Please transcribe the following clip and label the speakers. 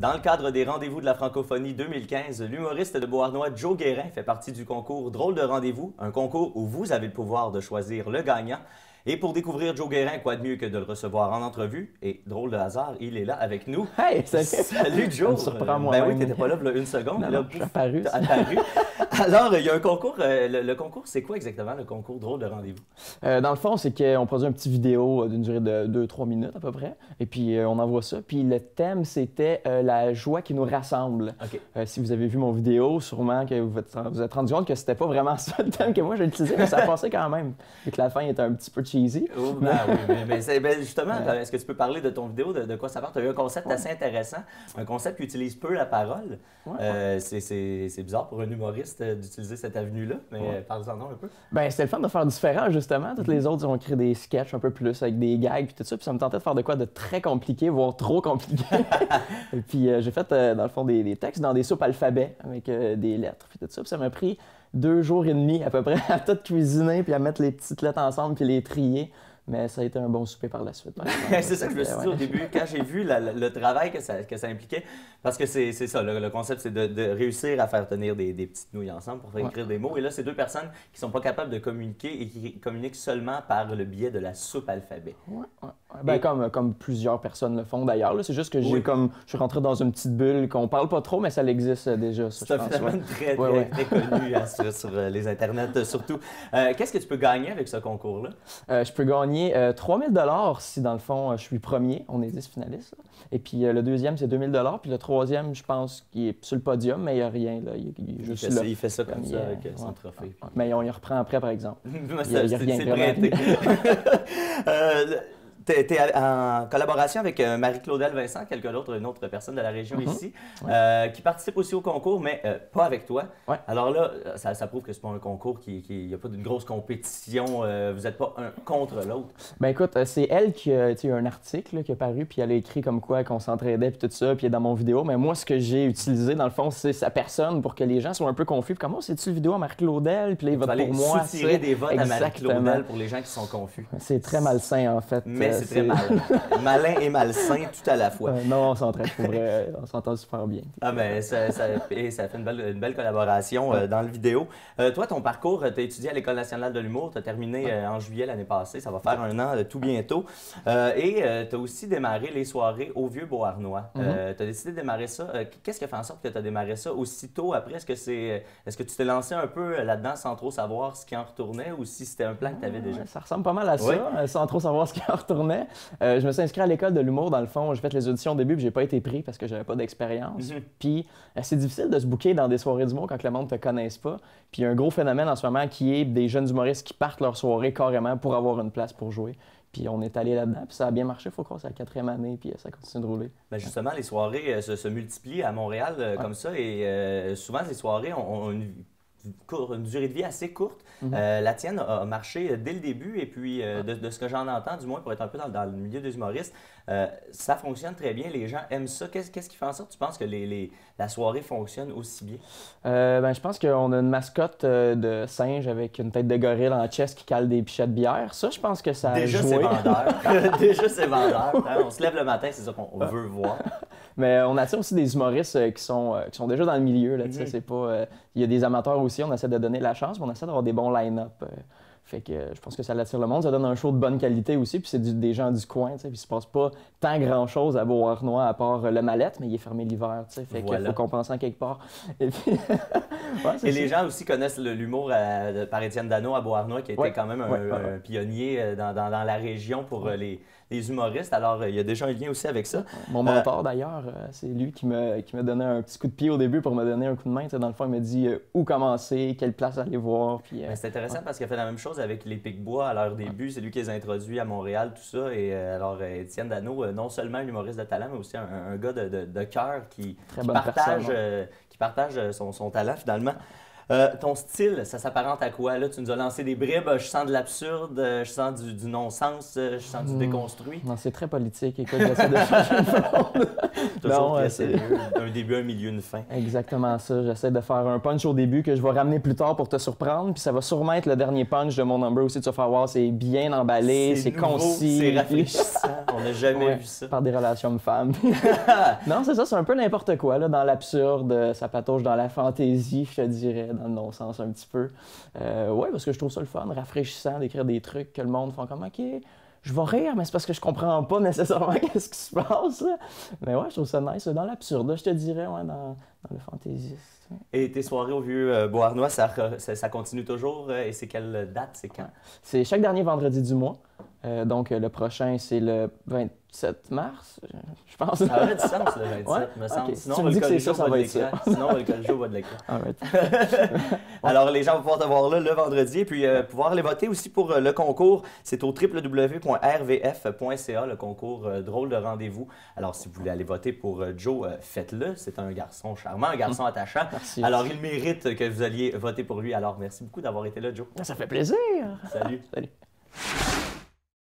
Speaker 1: Dans le cadre des Rendez-vous de la francophonie 2015, l'humoriste de Beauharnois Joe Guérin fait partie du concours Drôle de rendez-vous, un concours où vous avez le pouvoir de choisir le gagnant. Et pour découvrir Joe Guérin, quoi de mieux que de le recevoir en entrevue? Et drôle de hasard, il est là avec nous.
Speaker 2: Hey, salut!
Speaker 1: Salut Joe!
Speaker 2: Ça me surprend
Speaker 1: Ben oui,
Speaker 2: moi-même.
Speaker 1: t'étais pas là une seconde.
Speaker 2: Non,
Speaker 1: Là,
Speaker 2: non, je suis apparu.
Speaker 1: t'as apparu. Alors, il y a un concours. Le concours, c'est quoi exactement le concours Drôle de rendez-vous?
Speaker 2: Dans le fond, c'est qu'on produit un petit vidéo d'une durée de 2-3 minutes à peu près. Et puis, on envoie ça. Puis, le thème, c'était la joie qui nous rassemble.
Speaker 1: OK.
Speaker 2: Si vous avez vu mon vidéo, sûrement que vous êtes rendu compte que c'était pas vraiment ça le thème que moi j'ai utilisé, mais ça passait quand même. Et que la fin était un petit peu cheesy.
Speaker 1: Oh, ben oui, ben justement, est-ce que tu peux parler de ton vidéo, de quoi ça parle? Tu as eu un concept assez intéressant, un concept qui utilise peu la parole. C'est bizarre pour un humoriste d'utiliser cette avenue-là, mais parle-en donc un peu.
Speaker 2: Ben, c'était le fun de faire différent, justement. Toutes les autres, ils ont créé des sketchs un peu plus avec des gags puis tout ça. Puis ça me tentait de faire de quoi de très compliqué, voire trop compliqué. Et puis j'ai fait, dans le fond, des textes dans des soupes alphabet avec des lettres puis tout ça. Puis ça m'a pris 2 jours et demi à peu près à tout cuisiner puis à mettre les petites lettres ensemble puis les trier. Mais ça a été un bon souper par la suite.
Speaker 1: C'est ça que je me suis dit au début, quand j'ai vu le travail que ça impliquait, parce que c'est ça, le concept, c'est de réussir à faire tenir des petites nouilles ensemble pour faire écrire des mots. Et là, c'est 2 personnes qui sont pas capables de communiquer et qui communiquent seulement par le biais de la soupe alphabet.
Speaker 2: Ben, comme plusieurs personnes le font d'ailleurs. C'est juste que je suis rentré dans une petite bulle qu'on parle pas trop, mais ça existe déjà.
Speaker 1: C'est un phénomène très connu sur les internets surtout. Qu'est-ce que tu peux gagner avec ce concours-là?
Speaker 2: Je peux gagner 3 000 $ si, dans le fond, je suis premier. On est 10 finalistes. Là. Et puis, le deuxième, c'est 2 000 $. Puis le troisième, je pense qu'il est sur le podium, mais il n'y a rien. Là.
Speaker 1: Il fait ça comme ça avec son trophée.
Speaker 2: Mais on y reprend après, par exemple.
Speaker 1: Il y a rien prêté. Tu es en collaboration avec Marie-Claudel Vincent, une autre personne de la région ici, qui participe aussi au concours, mais pas avec toi. Alors là, ça prouve que c'est pas un concours il n'y a pas d'une grosse compétition, vous n'êtes pas un contre l'autre.
Speaker 2: Ben écoute, c'est elle qui a un article là, qui est paru, puis elle a écrit comme quoi qu'on s'entraidait, puis tout ça, puis elle est dans mon vidéo. Mais moi, ce que j'ai utilisé, dans le fond, c'est sa personne pour que les gens soient un peu confus. Puis comment c'est-tu une vidéo à Marie-Claudel, puis là, ils votent pour moi.
Speaker 1: Soutirer des votes à Marie-Claudel pour les gens qui sont confus.
Speaker 2: C'est très malsain, en fait.
Speaker 1: Mais c'est très malin et malsain tout à la fois.
Speaker 2: Non, on s'entraide pour vrai, on s'entend super bien.
Speaker 1: Ah ben, ça fait une belle collaboration dans le vidéo. Toi, ton parcours, tu as étudié à l'École nationale de l'humour, tu as terminé en juillet l'année passée, ça va faire 1 an tout bientôt. Et tu as aussi démarré les soirées au Vieux-Beauharnois. Tu as décidé de démarrer ça. Qu'est-ce qui a fait en sorte que tu as démarré ça aussitôt après? Est-ce que tu t'es lancé un peu là-dedans sans trop savoir ce qui en retournait ou si c'était un plan que tu avais déjà?
Speaker 2: Ça ressemble pas mal à ça, sans trop savoir ce qui en retournait. Je me suis inscrit à l'école de l'humour, dans le fond. J'ai fait les auditions au début, puis j'ai pas été pris parce que j'avais pas d'expérience. Puis c'est difficile de se booker dans des soirées d'humour quand le monde te connaisse pas. Puis il y a un gros phénomène en ce moment qui est des jeunes humoristes qui partent leur soirée carrément pour avoir une place pour jouer. Puis on est allé là-dedans, puis ça a bien marché, il faut croire, c'est la 4e année, puis ça continue de rouler.
Speaker 1: Ben justement, les soirées se multiplient à Montréal comme ça, et souvent, ces soirées ont une durée de vie assez courte. La tienne a marché dès le début et puis de ce que j'en entends, du moins pour être un peu dans le milieu des humoristes, ça fonctionne très bien, les gens aiment ça. Qu'est-ce qui fait en sorte, tu penses, que la soirée fonctionne aussi bien?
Speaker 2: Je pense qu'on a une mascotte de singe avec une tête de gorille en chest qui cale des pichettes de bière. Ça, je pense que ça a
Speaker 1: Déjà,
Speaker 2: joué.
Speaker 1: c'est vendeur. Déjà, c'est vendeur. Hein? On se lève le matin, c'est ça qu'on veut voir.
Speaker 2: Mais on attire aussi des humoristes qui sont déjà dans le milieu. Là, c'est pas, il y a des amateurs aussi, on essaie de donner la chance, mais on essaie d'avoir des bons line-up. Fait que je pense que ça l'attire le monde. Ça donne un show de bonne qualité aussi, puis c'est des gens du coin. Puis il se passe pas tant grand-chose à Beauharnois à part le Mallette, mais il est fermé l'hiver. Fait qu'il faut compenser en quelque part. Et puis...
Speaker 1: Et les gens aussi connaissent l'humour par Étienne Dano à Beauharnois, qui a été quand même un pionnier dans la région pour les humoristes. Alors, il y a déjà un lien aussi avec ça.
Speaker 2: Mon mentor, d'ailleurs, c'est lui qui m'a donné un petit coup de pied au début pour me donner un coup de main. Dans le fond, il m'a dit où commencer, quelle place aller voir. Puis,
Speaker 1: c'est intéressant parce qu'il a fait la même chose avec les Pic-Bois à leur début. C'est lui qui les a introduits à Montréal, tout ça. Et alors, Étienne Dano, non seulement un humoriste de talent, mais aussi un gars de cœur qui partage son talent, finalement. Ton style, ça s'apparente à quoi? Là, tu nous as lancé des bribes. Je sens de l'absurde, je sens du non-sens, je sens du déconstruit.
Speaker 2: Non, c'est très politique. Écoute, j'essaie de changer le monde.
Speaker 1: Toujours très sérieux. Un début, un milieu, une fin.
Speaker 2: Exactement ça. J'essaie de faire un punch au début que je vais ramener plus tard pour te surprendre. Puis ça va sûrement être le dernier punch de mon number aussi. Tu vas faire, wow, c'est bien emballé, c'est concis.
Speaker 1: C'est rafraîchissant. On n'a jamais vu ça.
Speaker 2: Par des relations hommes-femmes. Non, c'est ça, c'est un peu n'importe quoi, là, dans l'absurde, ça patauge dans la fantaisie, je te dirais, dans le non-sens un petit peu. Ouais, parce que je trouve ça le fun, rafraîchissant d'écrire des trucs que le monde font comme, OK, je vais rire, mais c'est parce que je comprends pas nécessairement qu'est-ce qui se passe, là. Mais ouais, je trouve ça nice, dans l'absurde, je te dirais, ouais, dans le fantaisiste.
Speaker 1: Et tes soirées au Vieux Beauharnois, ça continue toujours? Et c'est quelle date, c'est quand?
Speaker 2: C'est chaque dernier vendredi du mois. Donc, le prochain, c'est le 27 mars, je pense.
Speaker 1: Ça aurait du sens, le 27,
Speaker 2: ouais?
Speaker 1: me semble.
Speaker 2: Okay.
Speaker 1: Sinon,
Speaker 2: tu
Speaker 1: on
Speaker 2: me
Speaker 1: va
Speaker 2: dis
Speaker 1: le
Speaker 2: que c'est
Speaker 1: corriger
Speaker 2: ça
Speaker 1: au bas
Speaker 2: va
Speaker 1: de
Speaker 2: être ça.
Speaker 1: l'écran. Sinon, on va le corriger au bas de l'écran. Alors, les gens vont pouvoir te voir là le vendredi et puis pouvoir aller voter aussi pour le concours. C'est au www.rvf.ca, le concours Drôle de rendez-vous. Alors, si vous voulez aller voter pour Joe, faites-le. C'est un garçon charmant, un garçon attachant.
Speaker 2: Merci.
Speaker 1: Alors, il mérite que vous alliez voter pour lui. Alors, merci beaucoup d'avoir été là, Joe.
Speaker 2: Ça fait plaisir.
Speaker 1: Salut.
Speaker 2: Salut.